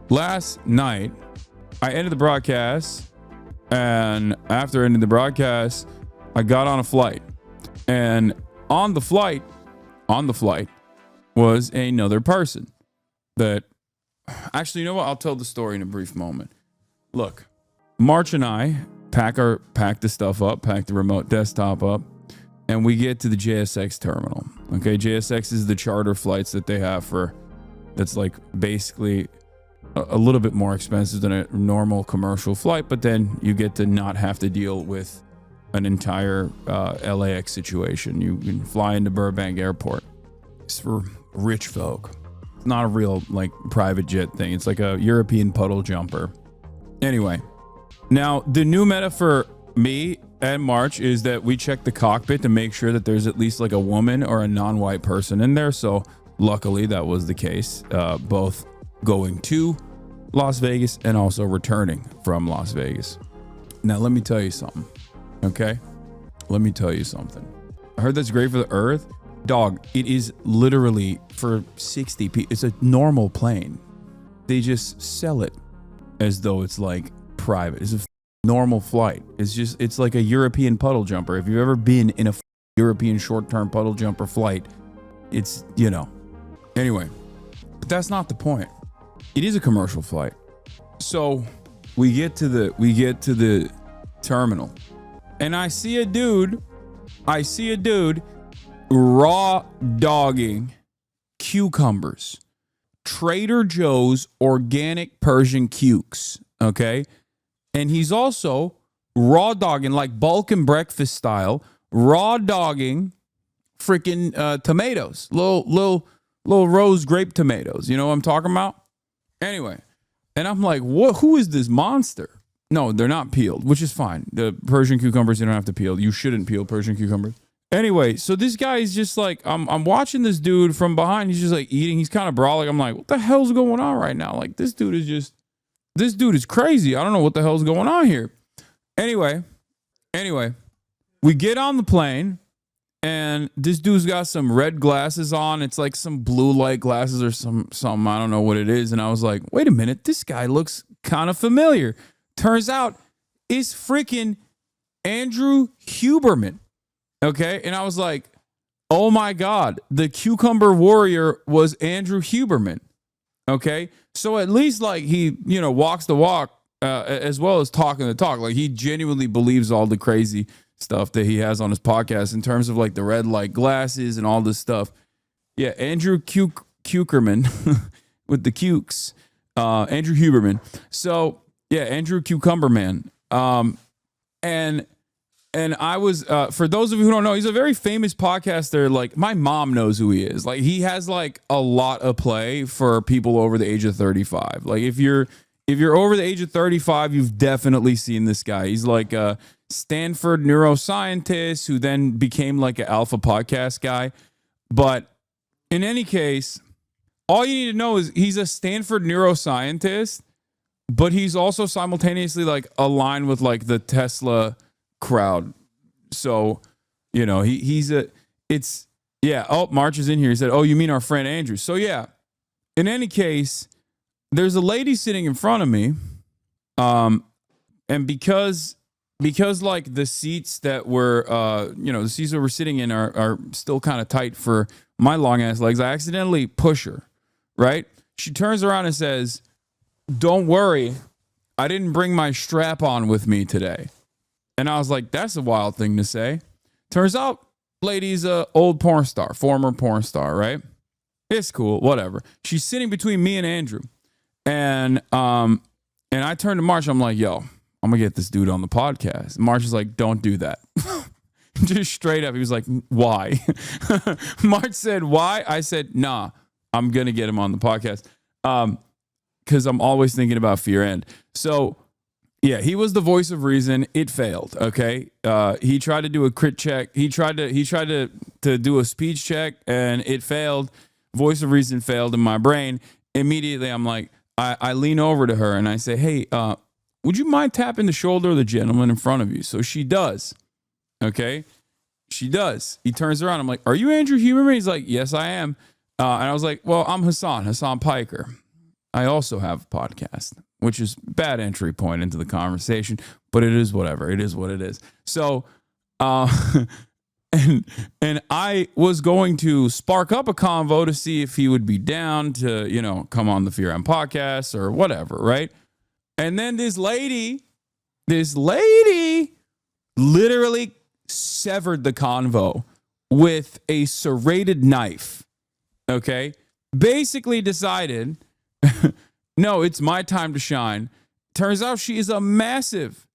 last night, I ended the broadcast, and after ending the broadcast, I got on a flight. And on the flight was another person that, actually, you know what? I'll tell the story in a brief moment. Look, March and I pack the stuff up, pack the remote desktop up, and we get to the JSX terminal. Okay, JSX is the charter flights that they have that's like basically a little bit more expensive than a normal commercial flight, but then you get to not have to deal with an entire LAX situation. You can fly into Burbank Airport. It's for rich folk. It's not a real like private jet thing. It's like a European puddle jumper. Anyway, now the new meta for me and March is that we check the cockpit to make sure that there's at least like a woman or a non-white person in there. So luckily that was the case, both going to Las Vegas and also returning from Las Vegas. Now let me tell you something. Okay, let me tell you something. I heard that's great for the earth. Dog, it is literally for 60 people. It's a normal plane. They just sell it as though it's like private. It's a normal flight. It's like a European puddle jumper. If you've ever been in a European short-term puddle jumper flight, it's, Anyway, but that's not the point. It is a commercial flight. So we get to the terminal, and I see a dude raw dogging cucumbers. Trader Joe's organic Persian cukes, okay? And he's also raw dogging, like bulk and breakfast style, raw dogging freaking tomatoes, little rose grape tomatoes. You know what I'm talking about? Anyway, and I'm like, what? Who is this monster? No, they're not peeled, which is fine. The Persian cucumbers, you don't have to peel. You shouldn't peel Persian cucumbers. Anyway, so this guy is just like, I'm watching this dude from behind. He's just like eating. He's kind of brawling. I'm like, what the hell's going on right now? Like, this dude is crazy. I don't know what the hell's going on here. Anyway, we get on the plane, and this dude's got some red glasses on. It's like some blue light glasses or something. I don't know what it is. And I was like, wait a minute, this guy looks kind of familiar. Turns out it's freaking Andrew Huberman. Okay. And I was like, oh my God, the cucumber warrior was Andrew Huberman. Okay. So at least like he, walks the walk as well as talking the talk. Like he genuinely believes all the crazy stuff that he has on his podcast in terms of like the red light glasses and all this stuff. Yeah. Andrew Cukerman with the cukes, Andrew Huberman. So yeah, Andrew Cucumber Man. And I was, for those of you who don't know, he's a very famous podcaster. Like my mom knows who he is. Like he has like a lot of play for people over the age of 35. Like if you're over the age of 35, you've definitely seen this guy. He's like a Stanford neuroscientist who then became like an alpha podcast guy. But in any case, all you need to know is he's a Stanford neuroscientist, but he's also simultaneously like aligned with like the Tesla crowd. So, March is in here. He said, oh, you mean our friend Andrew? So yeah, in any case, there's a lady sitting in front of me. And because like the seats that were, the seats that we're sitting in are still kind of tight for my long ass legs, I accidentally push her, right? She turns around and says, don't worry, I didn't bring my strap on with me today. And I was like, that's a wild thing to say. Turns out, lady's a old porn star, former porn star, right? It's cool, whatever. She's sitting between me and Andrew. And I turned to Marsh, I'm like, yo, I'm gonna get this dude on the podcast. And Marsh is like, don't do that. Just straight up. He was like, why? Marsh said, why? I said, nah, I'm gonna get him on the podcast. Because I'm always thinking about fear end. So yeah, he was the voice of reason. It failed. Okay. He tried to do a crit check. He tried to do a speech check and it failed. Voice of reason failed in my brain. Immediately I'm like, I lean over to her and I say, hey, would you mind tapping the shoulder of the gentleman in front of you? So she does. Okay. She does. He turns around. I'm like, are you Andrew Huberman? He's like, yes, I am. And I was like, well, I'm Hasan Piker. I also have a podcast, which is bad entry point into the conversation, but it is whatever. It is what it is. So, and I was going to spark up a convo to see if he would be down to, come on the Fear M podcast or whatever, right? And then this lady literally severed the convo with a serrated knife. Okay? Basically decided, no, it's my time to shine. Turns out she is a massive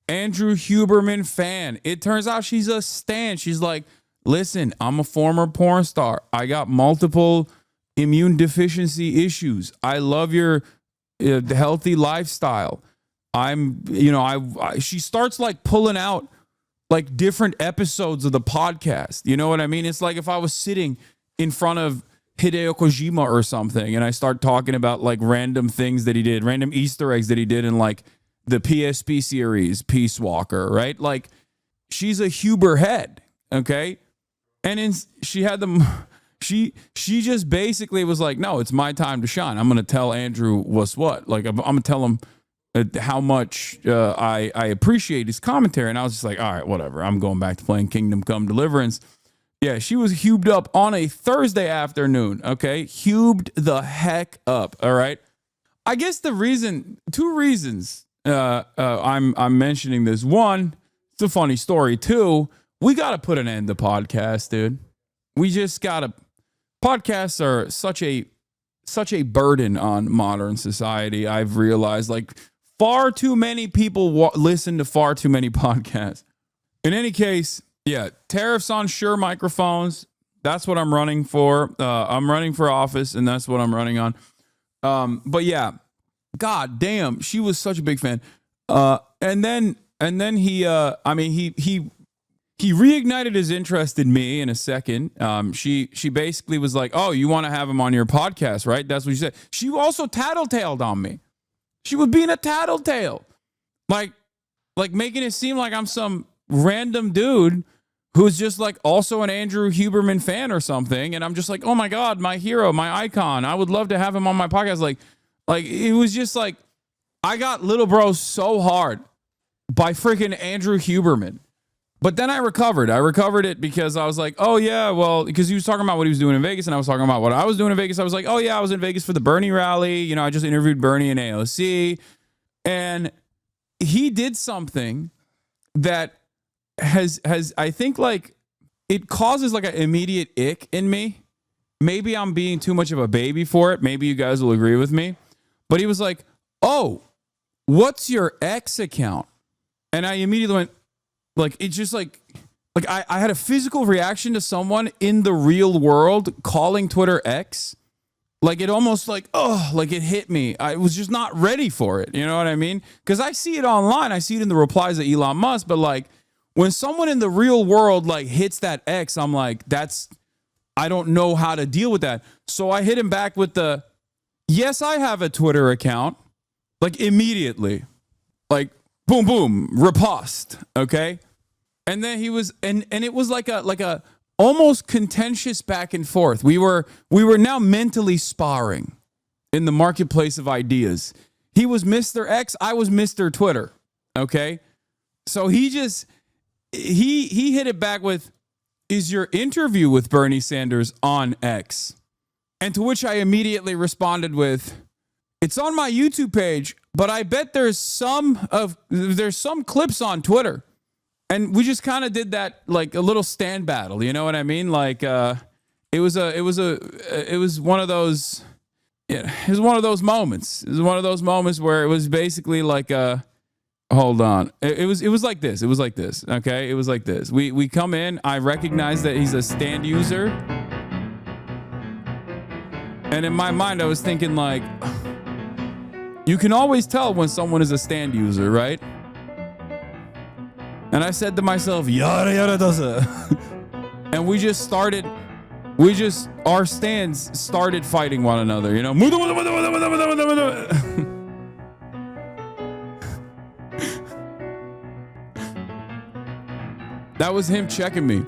Andrew Huberman fan. It turns out she's a stan. She's like, listen, I'm a former porn star. I got multiple immune deficiency issues. I love your healthy lifestyle. She starts like pulling out like different episodes of the podcast. You know what I mean? It's like if I was sitting in front of Hideo Kojima or something and I start talking about like random things that he did, random Easter eggs that he did in like the PSP series, Peace Walker, right? Like she's a Huber head, okay? And she had she just basically was like, no, it's my time to shine. I'm going to tell Andrew what's what. Like I'm going to tell him how much I appreciate his commentary. And I was just like, all right, whatever. I'm going back to playing Kingdom Come Deliverance. Yeah, she was hubed up on a Thursday afternoon, okay? Hubed the heck up, all right? I guess two reasons I'm mentioning this. One, it's a funny story. Two, we got to put an end to podcasts, dude. We just got to. Podcasts are such a burden on modern society. I've realized like far too many people listen to far too many podcasts. In any case, yeah, tariffs on Shure microphones. That's what I'm running for. I'm running for office, and that's what I'm running on. But yeah, God damn, she was such a big fan. And then he reignited his interest in me in a second. She basically was like, oh, you want to have him on your podcast, right? That's what she said. She also tattletaled on me. She was being a tattletale. Like making it seem like I'm some random dude who's just like also an Andrew Huberman fan or something. And I'm just like, oh my God, my hero, my icon. I would love to have him on my podcast. Like it was just like, I got little bro so hard by freaking Andrew Huberman. But then I recovered. I recovered it because I was like, oh, yeah, well, because he was talking about what he was doing in Vegas, and I was talking about what I was doing in Vegas. I was like, oh, yeah, I was in Vegas for the Bernie rally. I just interviewed Bernie in AOC. And he did something that has I think, like, it causes, like, an immediate ick in me. Maybe I'm being too much of a baby for it. Maybe you guys will agree with me. But he was like, oh, what's your X account? And I immediately went, like, it's just like I had a physical reaction to someone in the real world calling Twitter X. Like, it almost like, oh, like it hit me. I was just not ready for it. You know what I mean? Because I see it online. I see it in the replies of Elon Musk. But, like, when someone in the real world, like, hits that X, I'm like, I don't know how to deal with that. So I hit him back with yes, I have a Twitter account. Like, immediately. Like, boom, boom, riposte. Okay? And then he was, and it was like a almost contentious back and forth. We were now mentally sparring in the marketplace of ideas. He was Mr. X, I was Mr. Twitter. Okay, so he hit it back with, "Is your interview with Bernie Sanders on X?" And to which I immediately responded with, "It's on my YouTube page, but I bet there's some clips on Twitter." And we just kind of did that, like a little stand battle. You know what I mean? Like, it was one of those, yeah, it was one of those moments. It was one of those moments where it was basically like, hold on. It was like this. It was like this. Okay. It was like this. We come in, I recognize that he's a stand user. And in my mind, I was thinking like, you can always tell when someone is a stand user, right? And I said to myself, yada yada does it. And our stands started fighting one another, you know? That was him checking me.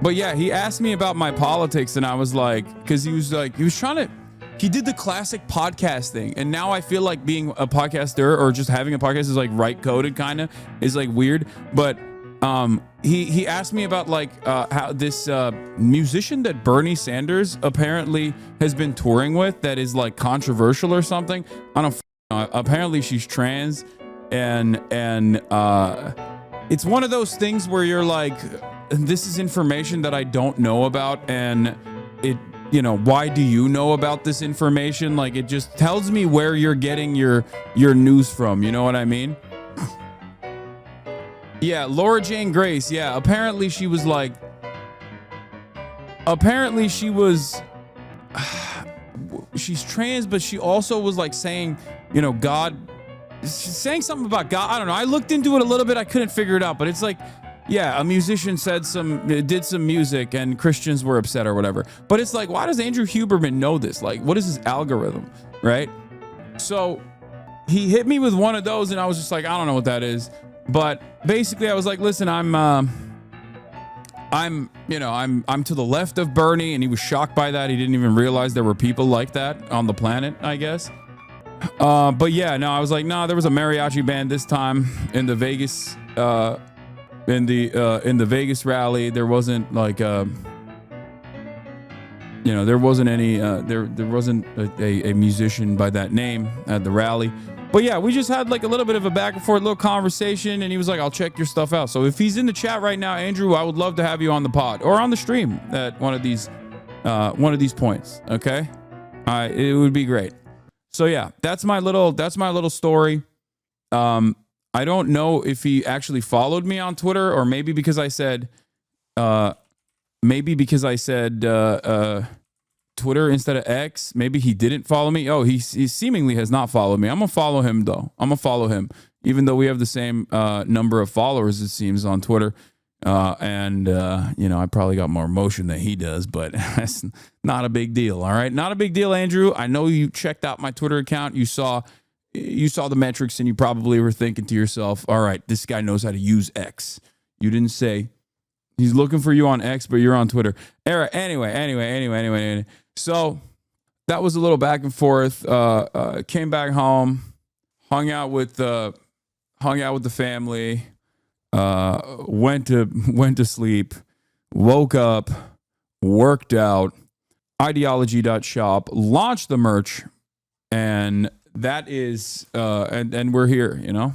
But yeah, he asked me about my politics, and I was like, because he was trying to, he did the classic podcast thing, and now I feel like being a podcaster or just having a podcast is like right coded, kind of is like weird. But he asked me about like how this musician that Bernie Sanders apparently has been touring with that is like controversial or something. I don't know. Apparently she's trans, and it's one of those things where you're like, this is information that I don't know about, and it, you know, why do you know about this information? Like, it just tells me where you're getting your news from. You know what I mean? Yeah, Laura Jane Grace. Yeah, apparently she was like, she's trans, but she also was like saying, you know, God, she's saying something about God. I don't know. I looked into it a little bit. I couldn't figure it out, but it's like, yeah, a musician did some music and Christians were upset or whatever. But it's like, why does Andrew Huberman know this? Like, what is his algorithm, right? So he hit me with one of those, and I was just like, I don't know what that is. But basically, I was like, listen, I'm to the left of Bernie, and he was shocked by that. He didn't even realize there were people like that on the planet, I guess. But yeah, no, I was like, no, there was a mariachi band this time in the Vegas, in the Vegas rally. There wasn't like, there wasn't any, there wasn't a musician by that name at the rally. But yeah, we just had like a little bit of a back and forth little conversation, and he was like, I'll check your stuff out. So if he's in the chat right now, Andrew, I would love to have you on the pod or on the stream at one of these points. Okay. It would be great. So yeah, that's my little story. I don't know if he actually followed me on Twitter, or maybe because I said Twitter instead of X. Maybe he didn't follow me. Oh, he seemingly has not followed me. I'm gonna follow him though. I'm gonna follow him, even though we have the same number of followers, it seems, on Twitter. I probably got more motion than he does, but that's not a big deal. All right, not a big deal, Andrew. I know you checked out my Twitter account. You saw the metrics, and you probably were thinking to yourself, all right, this guy knows how to use X. You didn't say he's looking for you on X, but you're on Twitter. Anyway. So that was a little back and forth. Came back home, hung out with the family. Went to sleep, woke up, worked out, ideology.shop, launched the merch, and that is and we're here, you know.